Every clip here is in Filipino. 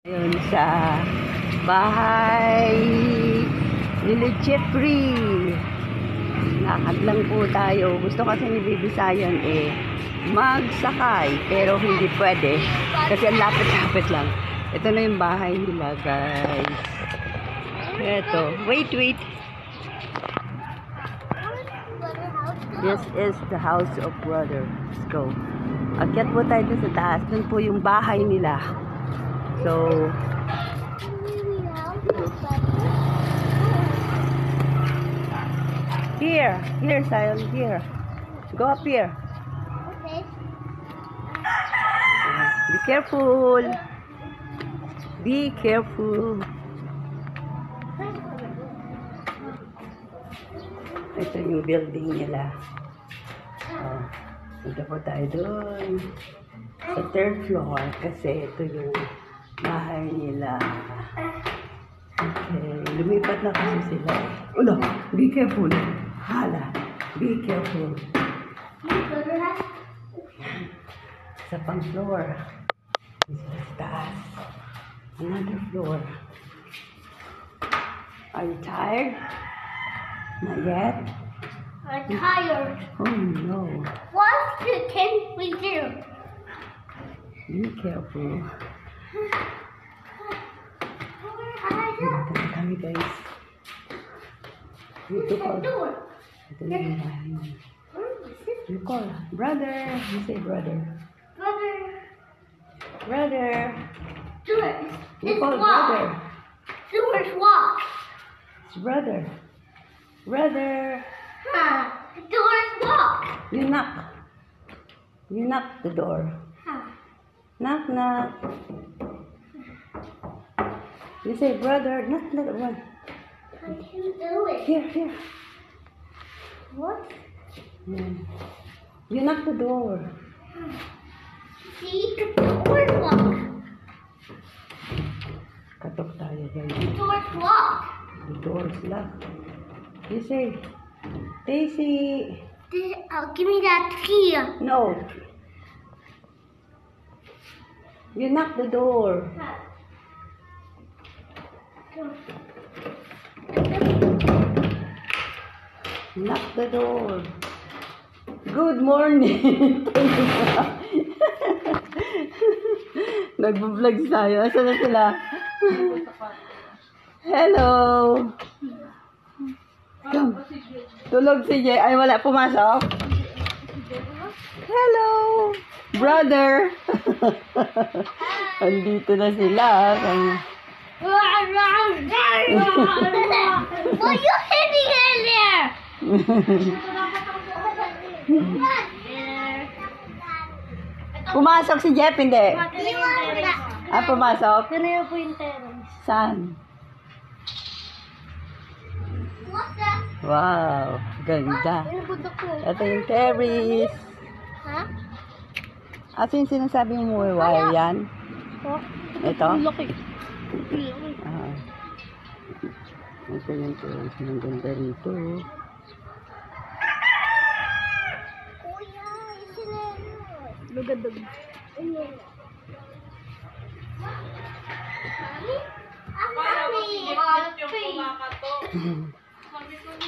Ayun sa bahay ni Jeffrey. Lakad lang po tayo. Gusto kasi ni Bibi Sayon magsakay. Pero hindi pwede. Kasi ang lapit-lapit lang. Ito na yung bahay nila, guys. Ito. Wait. This is the house of brother. Let's go. Akyat po tayo dun sa taas. Dun po yung bahay nila. So, here, Sion, here. Go up here. Okay. Be careful. Be careful. Ito yung building nila. Oh, punta po tayo doon. Sa third floor kasi ito yung bahay nila. Okay, lumipat na kasi sila. Ulo, be careful. Hala, be careful. Sa pang floor. Sa taas. Another floor. Are you tired? Not yet? I'm tired. Oh no. What can we do? Be careful. Ito na kami, guys. Ito call. Ito na yung bahay niya. You call. Brother. You say brother. Brother. Stuart. You It's call walk. brother. Stuart, walk. It's brother. Brother. Stuart, walk. You knock. You knock the door. Knock, knock. You say brother. Knock, knock. One. I can do it. Here. What? You knock the door. See, the Stuart, walk. Katok tayo, guys. Stuart, walk. The door is locked. You say, Daisy. Give me that key. No. You knock the door. Knock the door. Good morning. Nagbo-vlog tayo. Asan na sila? Hello. Come. Tulog si Jay. Ay, wala. Pumasok. Hello. Brother. Andito na sila. What are you hitting in there? Pumasok si Jeff, hindi. Ah, pumasok? Ganun po yung terrace. Saan? What's that? Wow, ganda. Pinabundok ko. Ito yung terrace. Ha? Ito yung sinasabi mo, wire yan? Oh, Ito? laki. Ah. Ito yung terrace. Ang ganda rito. Kuya, isinero. Lugadog.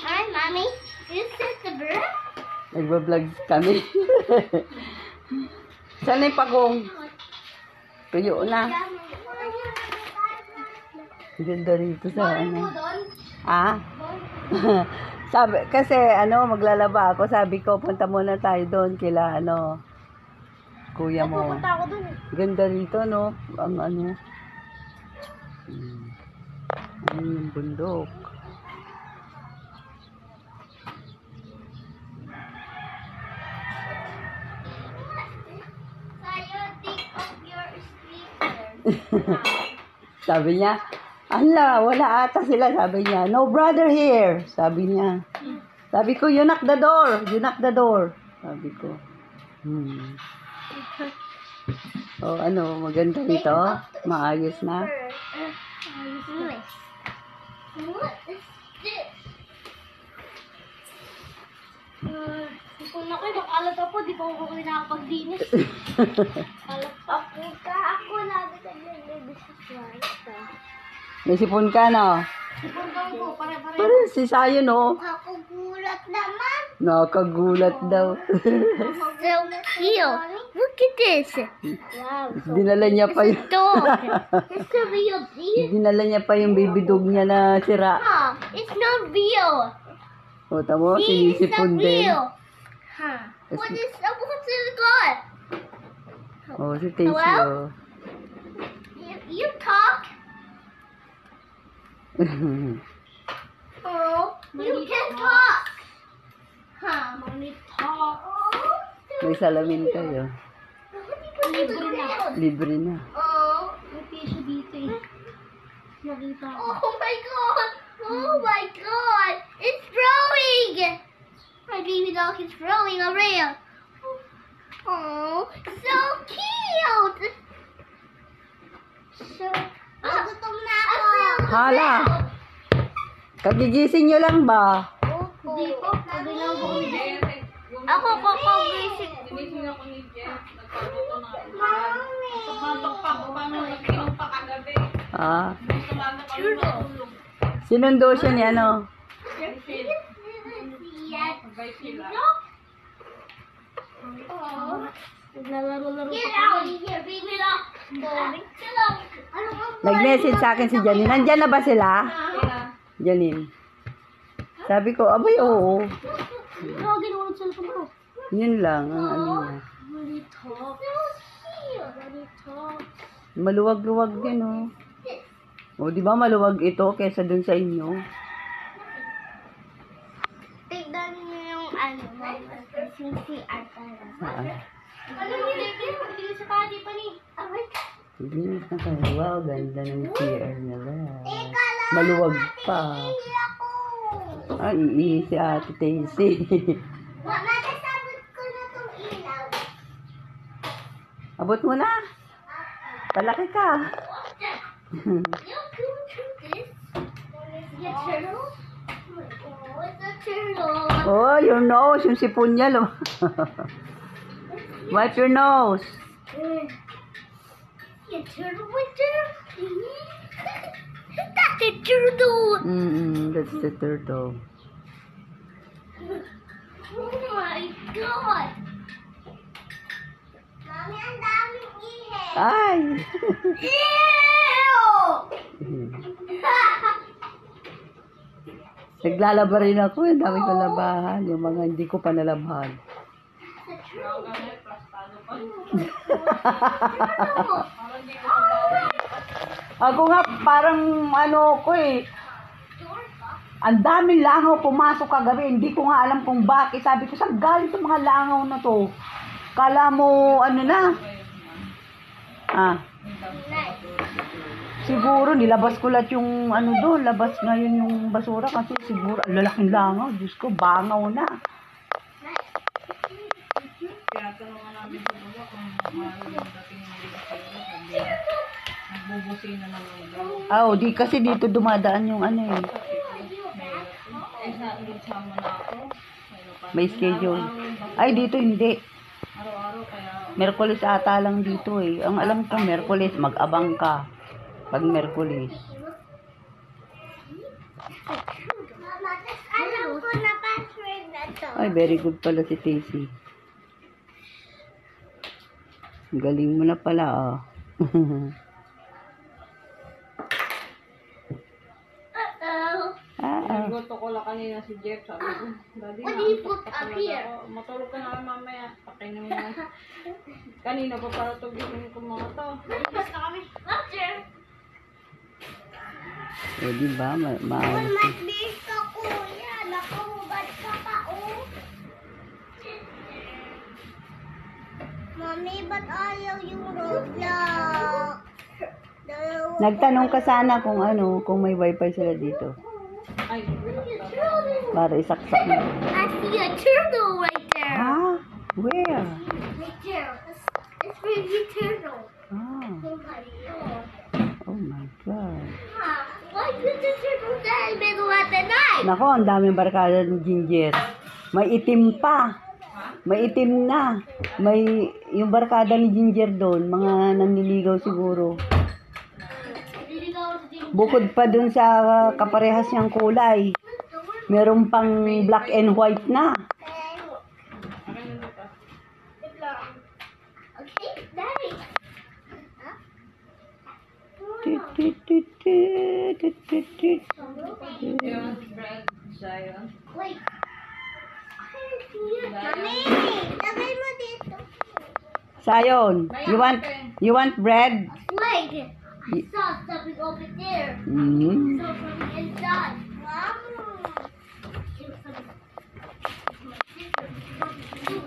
Hi, Mommy. Is this the bird? Nagbablog kami. Saan na yung pagong? Tuyo na. Ganda rito sa ano. Ah? Sabi, kasi maglalaba ako. Sabi ko, punta muna tayo doon kila kuya mo. Pupunta ako dun eh. Ganda rito, no? Ang yung bundok. Take off your speaker. Sabi niya, ala, wala ata sila. Sabi niya, no brother here. Sabi niya. Sabi ko, you knock the door. You knock the door. Sabi ko. Oh, maganda dito. Maayos na. What is this? Kung ako, nakalat ako, di pa ako nakapagdinis. Kalat ako ka. Ako lagi naglilinis sa kwarto. May sipon ka, no? Sipundong ko, pare-pare. Parang si Sayo, no? Nakagulat naman. Nakagulat daw. So cute. Look at this. Wow. Dinala niya pa yung... Dog. It's a real deal. Dinala niya pa yung baby dog niya na sira. Huh. It's not real. O, tamo, It's sinisipon not din. real. Huh. What's it called? O, si Tacy, Hello? o. You talk. Oh, you can talk. Huh. Mommy talk. May salamin kayo. Libre na. Libre na. Oh. May piso dito eh. Nakita ko. Oh my God. Oh my God. It's growing. I didn't even know it's growing already. Oh, so cute. So, gutom na ako. Hala. Kagigising nyo lang ba? Hindi po. Ako kakagising. Ginising ako ni Jeff. Nagpaluto na. Tumatok pa ako. Paano nag-inom pa kagabi? Ah. Tumatok kami matulog. Sinundo siya ni ano? Jeff, Yes. sabay sila. Oh. Naglalaro-laro pa. Get out of here, baby. Get out. Ano ba? Nag-message sa akin si Janine. Nandyan na ba sila? Sila. Janine. Sabi ko, abay, oo. Tawagin mo ng cellphone ko. Yun lang ang ano niya. Money talk. Money talk. Maluwag-luwag din, oh. O, di ba maluwag ito kesa dun sa inyo? Tignan niyo yung ano, CCR pala. Ah. Ano nilagay mo? Hindi sa kadi pa ni. Aray. Hindi na kayo. Wow, ganda ng CR nila. Maluwag pa. Hindi ako. Ay, iihi si Ate Tacy. Magasabot ko na tong ilaw. Abot mo na. Palaki ka. You go to this. Is it turtle? Oh, it's a turtle. Oh, your nose. Yung sipon niya, lo. Wipe your nose. You turtle right there? That's a turtle. That's the turtle. Oh my God. Mami, ang daming ihe. Ay! Ew! Naglalaba rin ako. Ang dami ko labahan. Yung mga hindi ko pa nalabhan. Ako nga, parang ano ko eh. Ang daming langaw pumasok kagabi. Hindi ko nga alam kung bakit. Sabi ko, saan galing itong mga langaw na to? Kala mo, ano na? Ah. Siguro, nilabas ko lahat yung ano doon. Labas ngayon yung basura kasi siguro, ang lalaking langaw. Diyos ko, bangaw na. Tinatanungan namin sa bulo kung mahal yung dating ng basura. Sabi, nagbubusin na naman daw. Ah, di kasi dito dumadaan yung ano eh. Eh, sa mo na ako. May schedule. Ay, dito hindi. Araw-araw kaya Merkulis ata lang dito eh. Ang alam ko, Merkulis, mag-abang ka. Pag Merkulis. Mama, alam ko na password na to. Ay, very good pala si Tacy. Galing mo na pala, oh. Uh-oh. Nagluto ko lang kanina si Jeff. Sabi ko, Daddy, What do you put naantok up pa talaga here? ako. Matulog ka na mamaya. Pakainin mo yan. Kanina pa para tugin ko mga to. Basta kami. Roger. Eh, di ba? Maayos. Mag-base ka, kuya. Nakahubad ka pa, oh. Mami, ba't ayaw yung Roblox? Nagtanong ka sana kung ano, kung may wifi sila dito. Ay, Para isaksak mo. I see a turtle right there. Ah, where? Right there. It's baby turtle. Ah, Oh my God. oh my God. Why did the turtle die in the middle of the night? Nako, ang daming barkada ng Ginger. May itim pa. May itim na. May yung barkada ni Ginger doon, mga nanliligaw siguro. Bukod pa doon sa kaparehas niyang kulay, meron pang black and white na. Okay, Daddy. Yung bread, Zion. Wait. Mami, lagay mo dito. Sayon, you want bread? Wait. Stop something over there. Mm. So from the inside.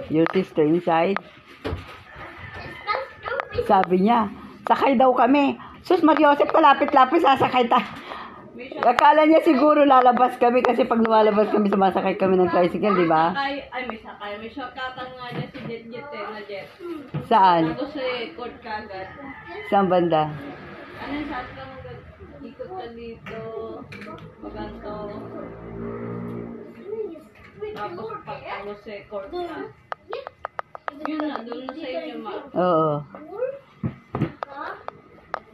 Your sister inside. That's stupid. Sabi niya, sakay daw kami. Sus, Mariosep, kalapit-lapit, sasakay ta. Akala niya siguro lalabas kami kasi pag lumalabas kami, sumasakay kami ng tricycle, di ba? May sakay. May shortcutan nga niya si Jet na Jet. Saan? Tapos si Court kagad. Saan banda? Ano yung sabi ka ikot ka dito, maganto. Tapos pagtapos si Court na. Yun na, doon na sa inyo, ma. Oo.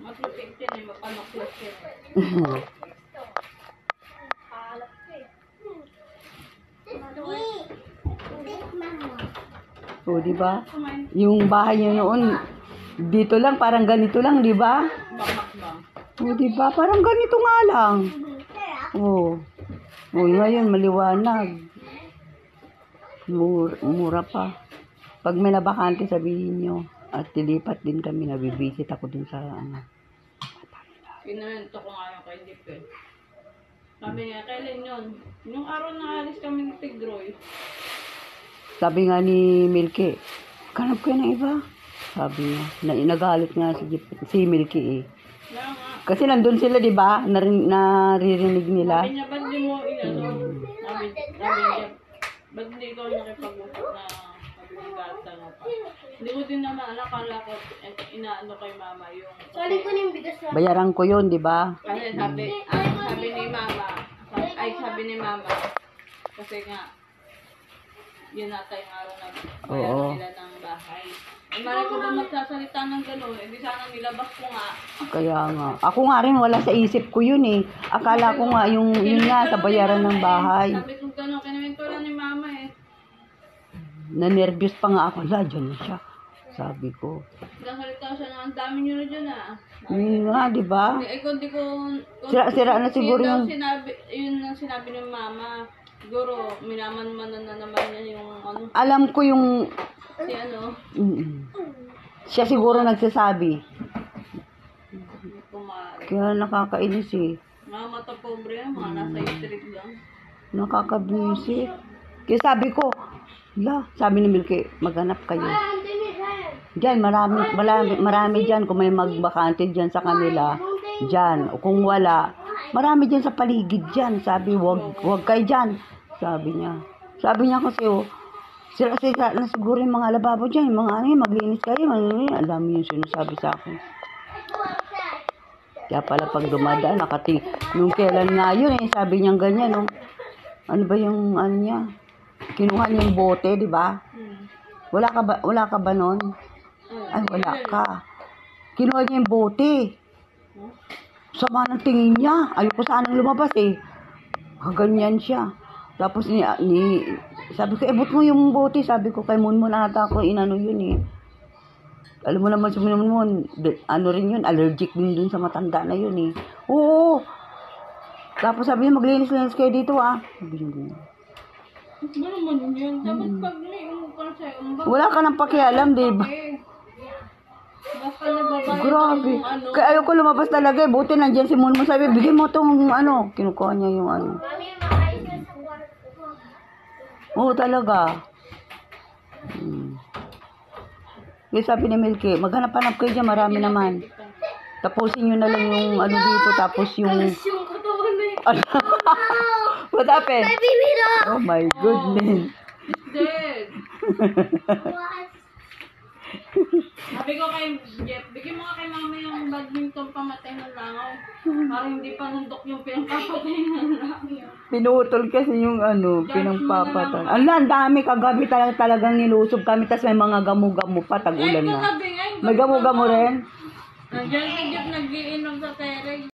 Matlupit yun eh, mapanaklos yun eh. O, di ba? Yung bahay niyo noon, dito lang, parang ganito lang, di ba? Bakbang. O, di ba? Parang ganito nga lang. O. O, ngayon, maliwanag. Mura pa. Pag may nabakante, sabihin nyo. At tilipat din kami, nabibisit ako dun sa, Pinanto ko nga yung kay Dip eh. Sabi niya, kailan yun? Yung araw na alis kami ni Tigroy. Sabi nga ni Milky, kanap kayo ng iba. Sabi niya, nagalit nga si Milky eh. Kaya nga. Kasi nandun sila, di ba? Naririnig nila. Sabi niya, ba't di mo sabi niya, ba't di ikaw nakipag-usap na mabibigatan mo pa? Hindi ko din naman, akala ko, inaano kay mama yung... Sorry ko na yung bigas na. Bayaran ko yun, di ba? Kasi sabi ni mama, sabi ni mama, kasi nga, yun nata yung araw na bayaran nila ng bahay. Eh, mali ko ba magsasalita ng gano'n? Eh, di sana nilabas ko nga. Kaya nga. Ako nga rin, wala sa isip ko yun eh. Akala ko nga, yun nga, sa bayaran ng bahay. Sabi ko gano'n, kinamento lang ni mama eh. Na-nervous pa nga ako. La, dyan na siya. Sabi ko. Nagsasalita siya na, ang dami nyo na dyan ah. Yun nga, di ba? Eh, kung di ko... Sira na siguro yun. yung... Yun ang sinabi ng mama. Siguro, minaman-manan na naman niya yung ano. Alam ko yung... Si ano. Siya siguro nagsasabi. Hindi ko maaari. Kaya nakakainis eh. Mga mata pobre yan, mga nasa street lang. Nakakabwisit. Kaya sabi ko, sabi ni Milky, maghanap kayo. Diyan, marami dyan. Kung may magbakante dyan sa kanila, dyan. O kung wala, marami dyan sa paligid dyan. Sabi, wag kayo dyan. Sabi niya. Sabi niya kasi, sila na siguro yung mga lababo dyan. Yung mga ano, maglinis kayo. Alam mo yung sinasabi sa akin. Kaya pala pag dumadaan, nung kailan nga yun sabi niya ganyan, ano ba yung ano niya? Kinuha niya yung bote, di ba? Wala ka ba nun? Ay, wala ka. Kinuha niya yung bote. Sama ng tingin niya. Ayoko sanang lumabas eh. Ganyan siya. Tapos sabi ko, ba't mo yung bote? Sabi ko, kay Munmon ata ako, inano yun eh. Alam mo naman si Munmon, ano rin yun, allergic din dun sa matanda na yun eh. Oo. Tapos sabi niya, maglinis-linis kayo dito ah. Sabi niya, Ano naman yun? Dapat pag may umukal sa'yo, wala ka nang pakialam, di ba? Basta nagbabayad Grabe. ng ano. Kaya ayoko lumabas talaga eh. Buti nandiyan si Munmon. Sabi, bigyan mo tong ano. Kinukuha niya yung ano. Oo, talaga. Kaya sabi ni Milky, maghanap-hanap kayo dyan. Marami naman. Tapusin nyo na lang yung ano dito. Tapos yung... Yung katawan na yun. What happened? My baby dog. Oh my goodness. Dead. What? Sabi ko kay Jeff, bigyan mo nga kay mama yung badminton pamatay ng langaw. Para hindi pa nundok yung pinagpapatay ng langaw. Pinutol kasi yung pinangpapatan. Ang dami kagabi talagang nilusob kami, tas may mga gamo-gamo pa, tag-ulan na. Kagabi nga, May gamo-gamo rin. Nandiyan si Jeff nag-iinom sa terrace.